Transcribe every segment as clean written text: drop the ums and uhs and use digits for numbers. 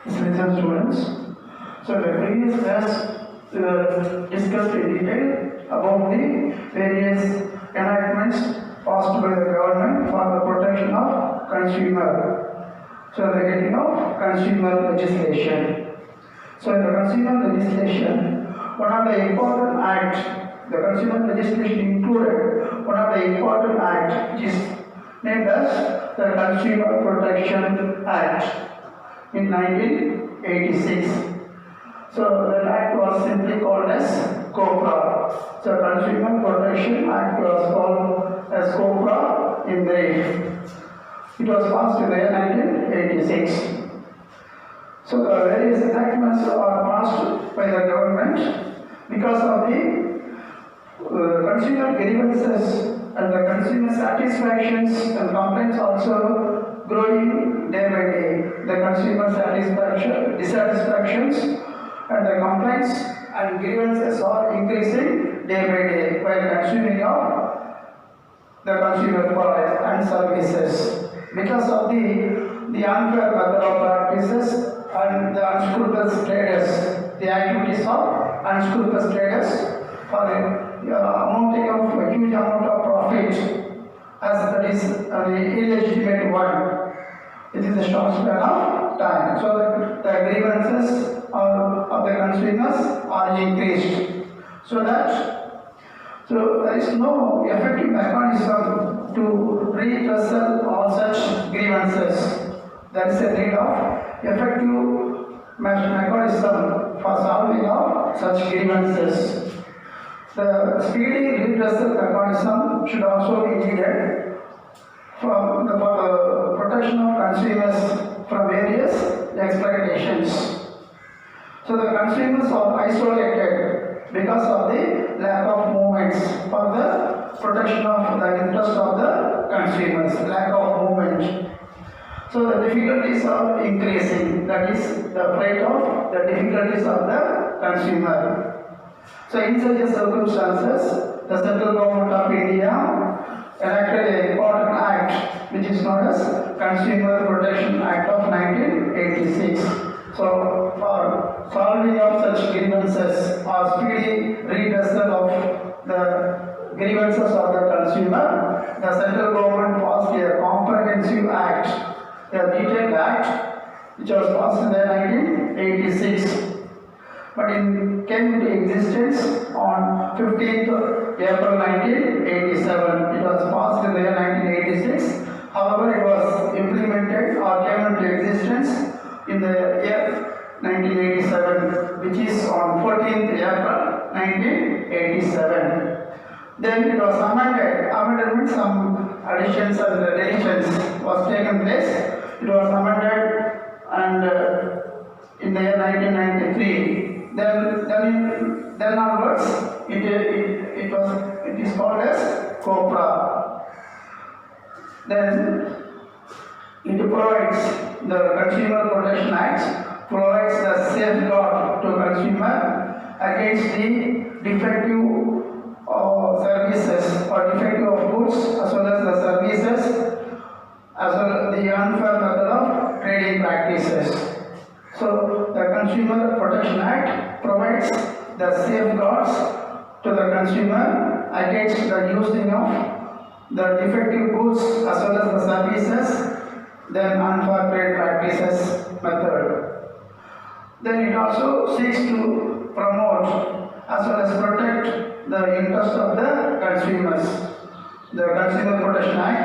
Listen, students. So the previous class discussed in detail about the various enactments passed by the government for the protection of consumer. So the getting of consumer legislation. So in the consumer legislation, one of the important act, the consumer legislation included one of the important act which is named as the Consumer Protection Act in 1986. So that act was simply called as COPRA. So Consumer Protection Act was called as COPRA in brief. It was passed in the year 1986. So the various enactments are passed by the government because of the consumer grievances and the consumer satisfactions and complaints also growing day by day. The consumer dissatisfactions and the complaints and grievances are increasing day by day while consuming of the consumer products and services. Because of the unfair method of practices and the unscrupulous traders, the activities of unscrupulous traders for amounting of a huge amount of profit as that is an illegitimate one within the short span of time. So that the grievances of the consumers are increased. So there is no effective mechanism to redressal all such grievances. There is a need of effective mechanism for solving of such grievances. The speedy redressal mechanism should also be needed for the protection of consumers from various exploitations. So the consumers are isolated because of the lack of movements for the protection of the interest of the consumers, lack of movement. So the difficulties are increasing, that is the rate of the difficulties of the consumer. So in such circumstances, the central government of India enacted an important act which is known as Consumer Protection Act of 1986. So for solving of such grievances or speedy redressal of the grievances of the consumer, the central government passed a comprehensive act, a detailed act which was passed in the 1986. But it came into existence on 15th April 1987. It was passed in the year 1986. However, it was implemented or came into existence in the year 1987, which is on 14th April 1987. Then it was amended. Amended means some additions and deletions was taken place. It was amended and in the year 1993. Then onwards, it is called as COPRA. Then it provides, the Consumer Protection Act provides the safeguard to consumer against the defective services or defective of goods as well as the services as well as the unfair method of trading practices. So the Consumer Protection Act provides the safeguards to the consumer against the using of the defective goods as well as the services, then unfair trade practices method. Then it also seeks to promote as well as protect the interest of the consumers. The Consumer Protection Act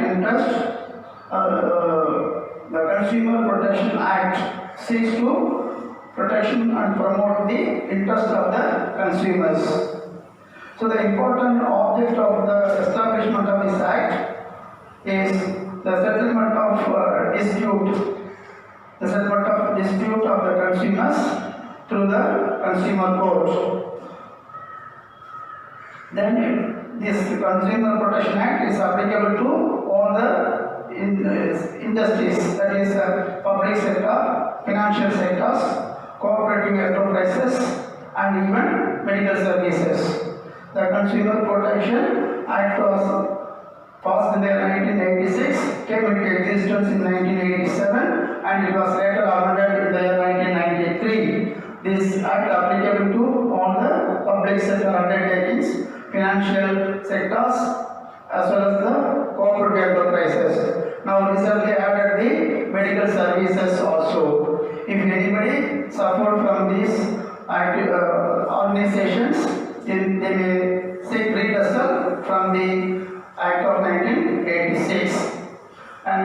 the Consumer Protection Act seeks to protection and promote the interest of the consumers. So the important object of the establishment of this act is the settlement of dispute of the consumers through the consumer court. Then this Consumer Protection Act is applicable to all the industries, that is public sector, financial sectors, cooperative enterprises and even medical services. The Consumer Protection Act was passed in the year 1986, came into existence in 1987 and it was later amended in the year 1990. this act applicable to all the public sector undertakings, financial sectors, as well as the cooperative enterprises. Now recently added the medical services also. If anybody suffered from these organizations, they may seek redressal from the Act of 1986. And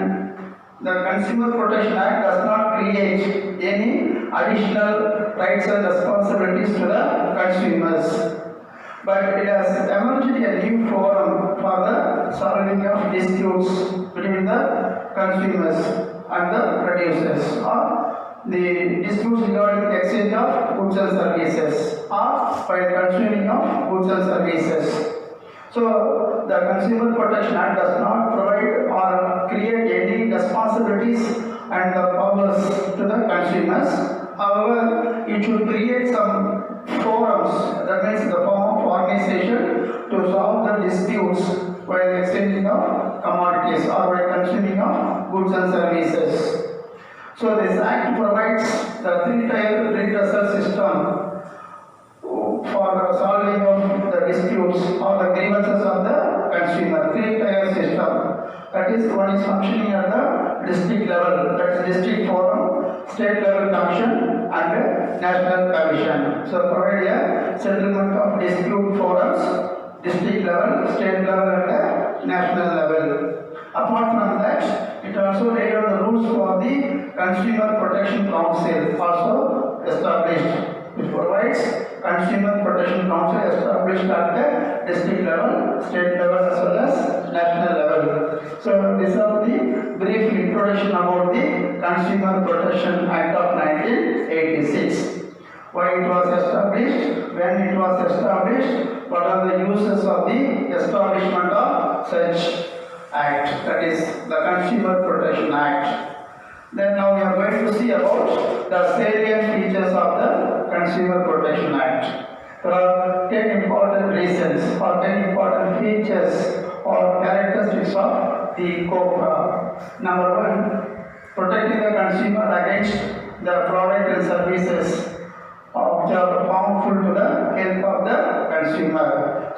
the Consumer Protection Act does not create any additional rights and responsibilities to the consumers, but it has emerged a new forum for the solving of disputes between the consumers and the producers, or the disputes regarding the exchange of goods and services, or by consuming of goods and services. So, the Consumer Protection Act does not provide or create any responsibilities and the powers to the consumers. However, it should create some forums, that means the form of organization to solve the disputes while exchanging of commodities or by consuming of goods and services. So, this Act provides the three-tier redressal system for solving of the disputes or the grievances of the consumer, three-tier system. That is, one is functioning at the district level, that is district forum, state level commission and national commission. So provide a settlement of dispute forums, district level, state level and national level. Apart from that, it also laid down the rules for the Consumer Protection Council, also established. It provides Consumer Protection Council established at the district level, state level as well as national level. So these are the brief introduction about the Consumer Protection Act of 1986. Why it was established, when it was established, what are the uses of the establishment of such act, that is the Consumer Protection Act. Then now we are going to see about the salient features of the Consumer Protection Act. There are 10 important reasons or 10 important features or characteristics of the COPRA. Number one, protecting the consumer against the product and services which are harmful to the health of the consumer.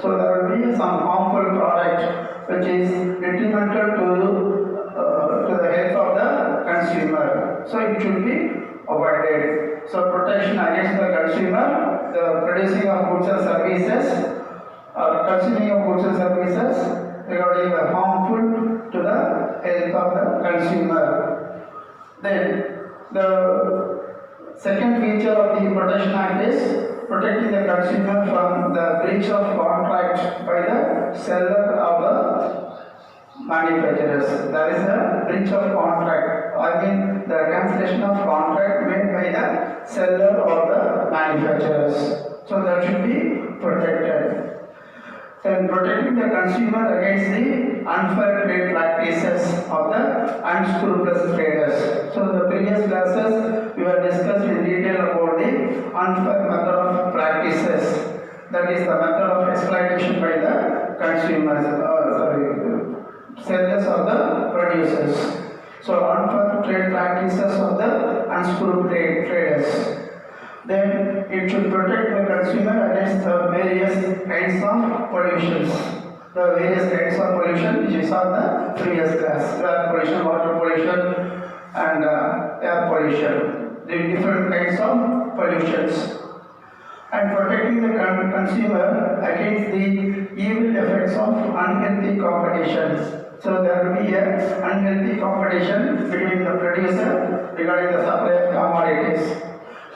So there will be some harmful product which is detrimental to the health of the consumer. So it should be avoided. So protection against the consumer, the producing of goods and services, or consuming of goods and services regarding the harmful to the health of the consumer. Then the second feature of the Protection Act is protecting the consumer from the breach of contract by the seller of the manufacturers. There is a breach of contract, I mean the cancellation of contract made by the seller or the manufacturers. So that should be protected. Then protecting the consumer against the unfair trade practices of the unscrupulous traders. So the previous classes we have discussed in detail about the unfair method of practices, that is the method of exploitation by the consumers, sellers or the producers. So unfair trade practices of the unscrupulous traders. Then it should protect the consumer against the various kinds of pollutions. The various kinds of pollution which is on the previous class, air pollution, water pollution and air pollution. The different kinds of pollutions. And protecting the consumer against the evil effects of unhealthy competition. So there will be an unhealthy competition between the producer regarding the supply of commodities.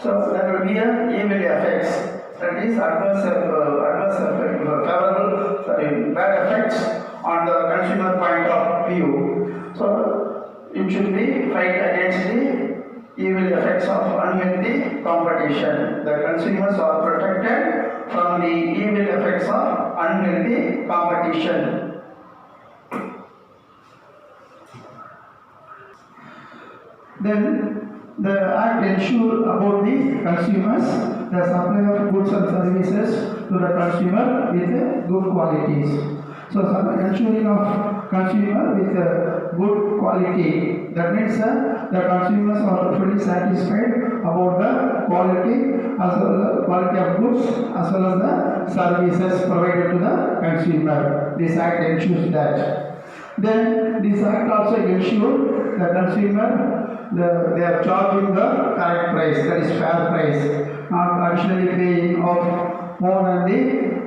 So there will be a evil effects, that is bad effects on the consumer point of view. So it should be fight against the evil effects of unhealthy competition. The consumers are protected from the evil effects of unhealthy competition. Then the Act ensures about the consumers the supply of goods and services to the consumer with good qualities. So ensuring of consumer with good quality, that means the consumers are fully satisfied about the quality as well as quality of goods as well as the services provided to the consumer. This act ensures that. Then this act also ensures the consumer they are charging the correct price, that is fair price, not additionally paying of more than the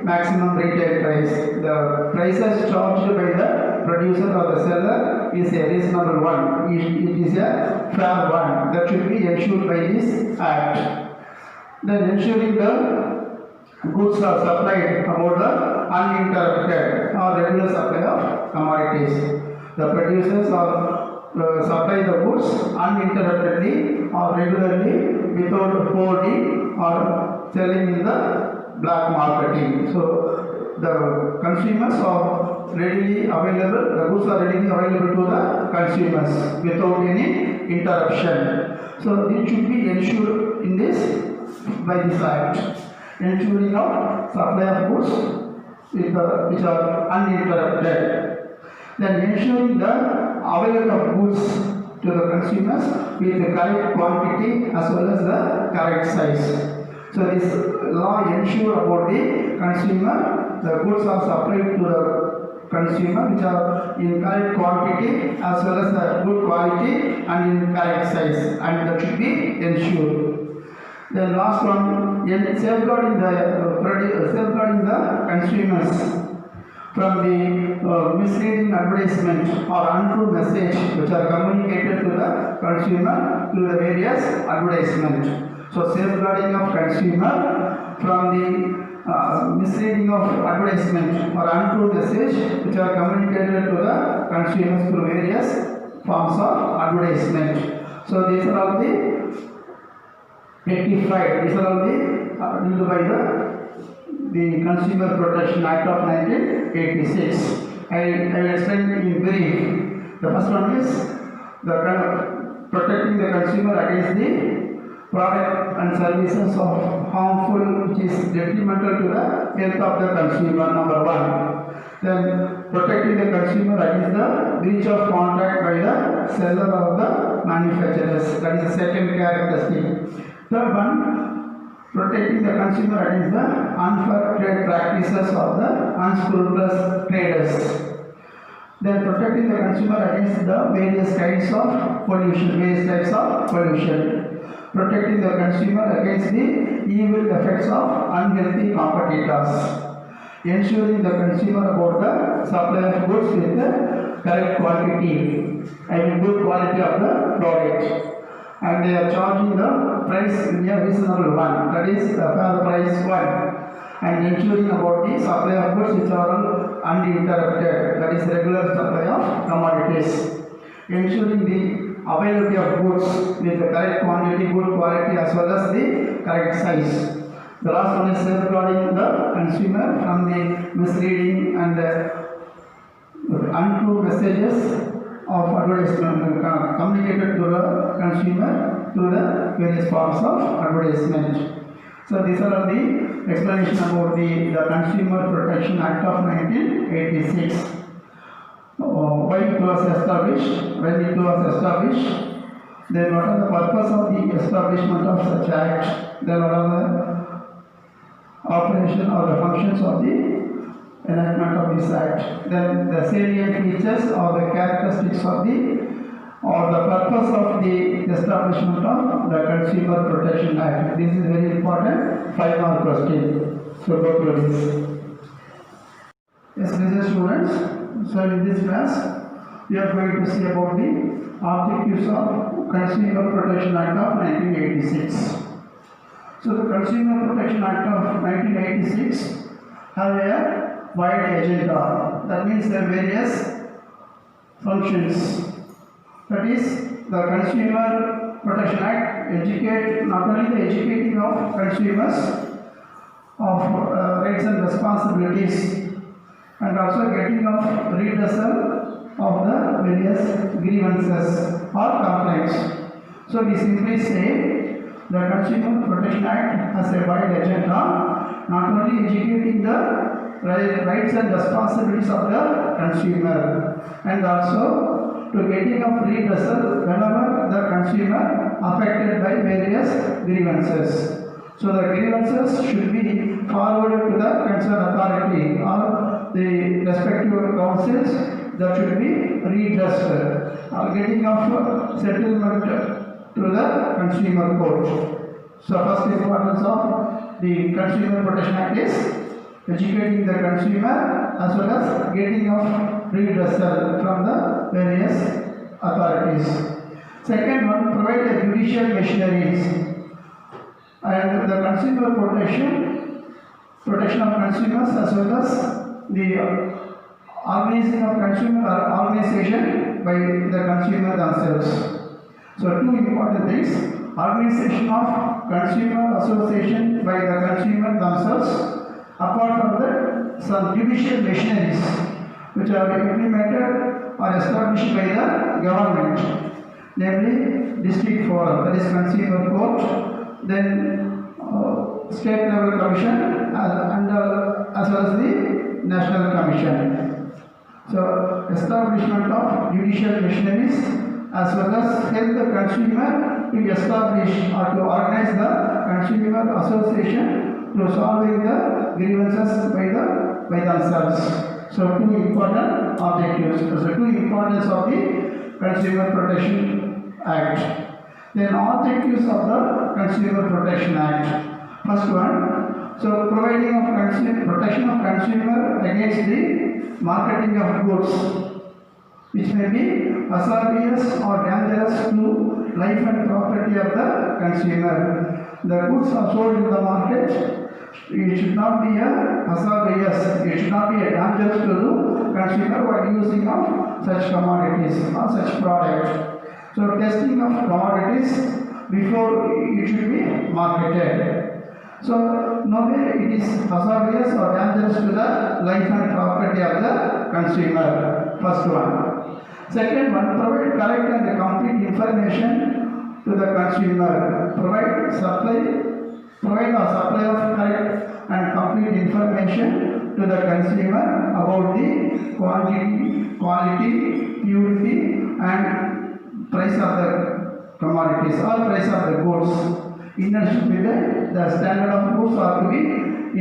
maximum retail price. The prices charged by the producer or the seller is a reasonable one. It is a fair one that should be ensured by this act. Then ensuring the goods are supplied about the uninterrupted or regular supply of commodities. The producers are supply the goods uninterruptedly or regularly without hoarding or selling in the black marketing. So the consumers are readily available, the goods are readily available to the consumers without any interruption. So it should be ensured in this by this act, ensuring of supply of goods which are uninterrupted. Then ensuring the availability of goods to the consumers with the correct quantity as well as the correct size. So this law ensures about the consumer, the goods are supplied to the consumer which are in correct quantity as well as the good quality and in correct size, and that should be ensured. The last one, safeguarding the consumers from the misleading advertisement or untrue message which are communicated to the consumer through the various advertisement. So safeguarding of consumer from the misleading of advertisement or untrue message which are communicated to the consumers through various forms of advertisement. So these are all the rectified. These are all the due by the Consumer Protection Act of 1986. I will explain in brief. The first one is the protecting the consumer against the product and services of harmful which is detrimental to the health of the consumer, number one. Then protecting the consumer against the breach of contract by the seller or the manufacturers, that is the second characteristic. Third one, protecting the consumer against the unfair trade practices of the unscrupulous traders. Then protecting the consumer against the various types of pollution, protecting the consumer against the evil effects of unhealthy competitors, ensuring the consumer about the supply of goods with the correct quantity, good quality of the product, and they are charging the price in a reasonable one, that is the fair price one, and ensuring about the supply of goods which are uninterrupted, that is regular supply of commodities, ensuring the availability of goods with the correct quantity, good quality as well as the correct size. The last one is safeguarding the consumer from the misleading and untrue messages of advertisement communicated to the consumer through the various forms of advertisement. So these are all the explanation about the Consumer Protection Act of 1986. Why it was established, when it was established, then what are the purpose of the establishment of such act, then what are the operation or the functions of the enactment of this act, then the salient features or the characteristics of the or the purpose of the establishment of the Consumer Protection Act. This is very important 5-mark question. So go through this. Yes, dear students, so in this class we are going to see about the objectives of Consumer Protection Act of 1986. So the Consumer Protection Act of 1986 have a wide agenda. That means there are various functions. That is, the Consumer Protection Act educate not only the educating of consumers of rights and responsibilities, and also getting of redressal of the various grievances or complaints. So we simply say the Consumer Protection Act has a wide agenda, not only educating the rights and responsibilities of the consumer, and also to getting of redressal whenever the consumer affected by various grievances. So the grievances should be forwarded to the concerned authority or the respective councils that should be redressed or getting of settlement to the consumer court. So first importance of the Consumer Protection Act is educating the consumer as well as getting of redressal from the various authorities. Second one, provide the judicial machineries and the consumer protection of consumers as well as the organizing of consumer or organization by the consumer themselves. So two important things, organization of consumer association by the consumer themselves. Apart from that, some judicial machineries which are implemented or established by the government, namely district forum, that is consumer court, then state level commission as well as the national commission. So establishment of judicial machineries as well as help the consumer to establish or to organize the consumer association to solving the grievances by themselves. So two important objectives. So two importance of the Consumer Protection Act. Then objectives of the Consumer Protection Act. First one, so providing of protection of consumer against the marketing of goods which may be hazardous or dangerous to life and property of the consumer. The goods are sold in the market. It should not be a hazardous, it should not be a dangerous to the consumer while using of such commodities or such products. So testing of commodities before it should be marketed. So no way it is hazardous or dangerous to the life and property of the consumer. First one. Second one, provide correct and complete information to the consumer. Provide or supply of correct and complete information to the consumer about the quality, purity and price of the commodities or price of the goods. In addition to the standard of goods are to be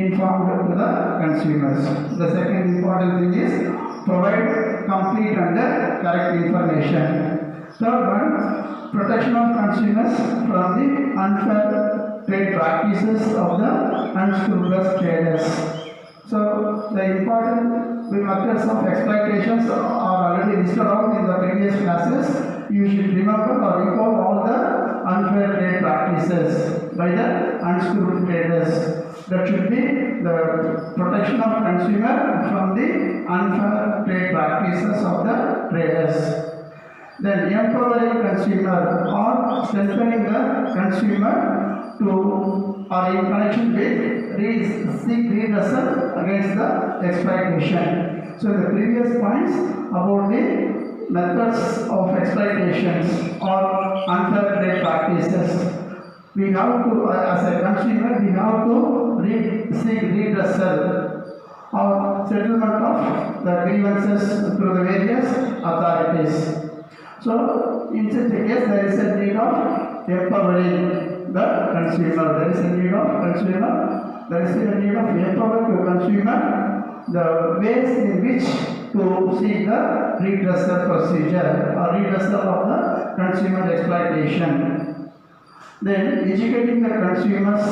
informed to the consumers. The second important thing is provide complete and correct information. Third one, protection of consumers from the unfair trade practices of the unscrupulous traders. So the important methods of exploitations are already listed out in the previous classes. You should remember or recall all the unfair trade practices by the unscrupulous traders. That should be the protection of consumer from the unfair trade practices of the traders. Then empowering consumer or strengthening the consumer to or in connection with seek redressal against the exploitation. So the previous points about the methods of exploitations or unfair trade practices. We have to, as a consumer, we have to seek redressal or settlement of the grievances to the various authorities. So, in such a case, there is a need of empowering the consumer. There is a need of empowering the consumer the ways in which to seek the redressal procedure or redressal of the consumer exploitation. Then educating the consumers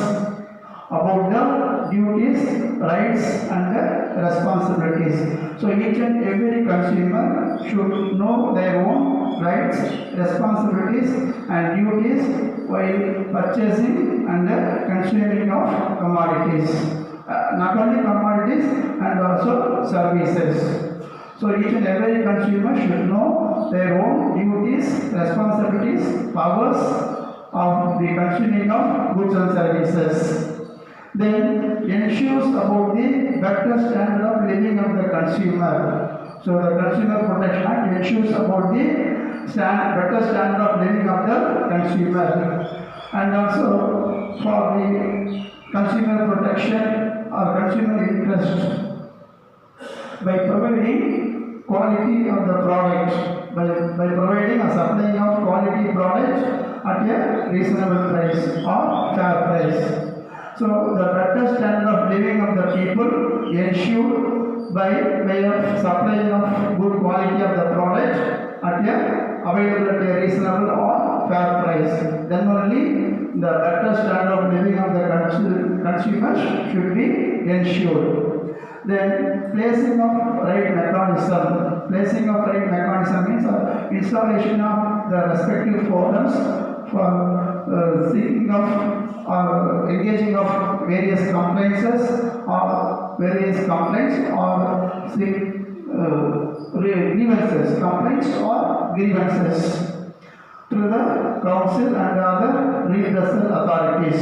about the duties, rights and the responsibilities. So each and every consumer should know their own rights, responsibilities and duties while purchasing and consuming of commodities. Not only commodities and also services. So each and every consumer should know their own duties, responsibilities, powers of the consuming of goods and services. Then ensures about the better standard of living of the consumer. So the Consumer Protection Act ensures about the better standard of living of the consumer. And also for the consumer protection or consumer interest by providing quality of the product by providing a supplying of quality product at a reasonable price or fair price. So the better standard of living of the people ensured by way of supplying of good quality of the product at a available at a reasonable or fair price. Then only the better standard of living of the consumers should be ensured. Then placing of right mechanism. Placing of right mechanism means installation of the respective forums for seeking of or engaging of various complaints or grievances, complaints or grievances through the council and other redressal authorities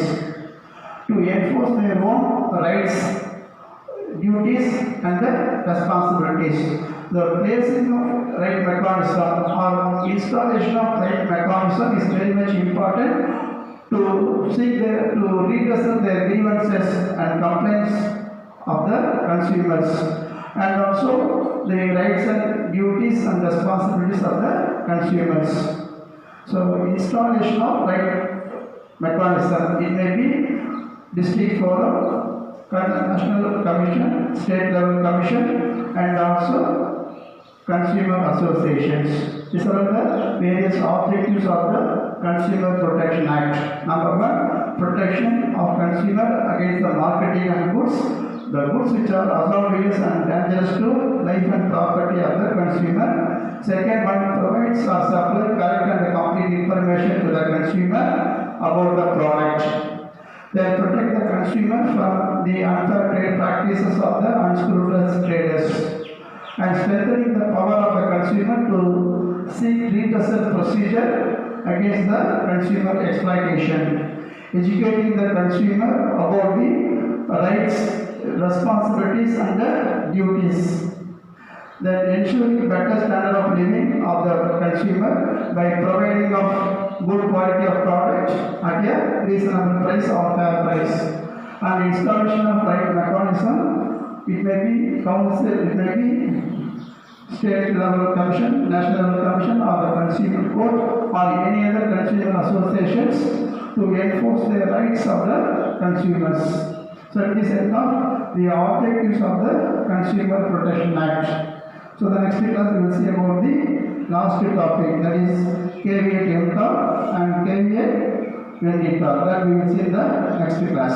to enforce their own rights, duties and the responsibilities. The placing of right mechanism or installation of right mechanism is very much important to seek to redress their grievances and complaints of the consumers, and also the rights and duties and responsibilities of the consumers. So installation of right mechanism, it may be district forum, national commission, state level commission, and also consumer associations. These are the various objectives of the Consumer Protection Act. Number one, protection of consumer against the marketing and goods, the goods which are hazardous and dangerous to life and property of the consumer. Second one, provides or supply correct and complete information to the consumer about the product. Then protect the consumer from the unfair trade practices of the unscrupulous traders, and strengthening the power of the consumer to seek redressal procedure against the consumer exploitation, educating the consumer about the rights, responsibilities and the duties. Then ensuring better standard of living of the consumer by providing of good quality of product at a reasonable price or fair price, and installation of right mechanism. It may be council, it may be state level commission, national level commission, or the consumer court, or any other consumer associations to enforce the rights of the consumers. So it is enough the objectives of the Consumer Protection Act. So the next class we will see about the last topic, that is KVA Temta and KVA Vendita. That we will see in the next class.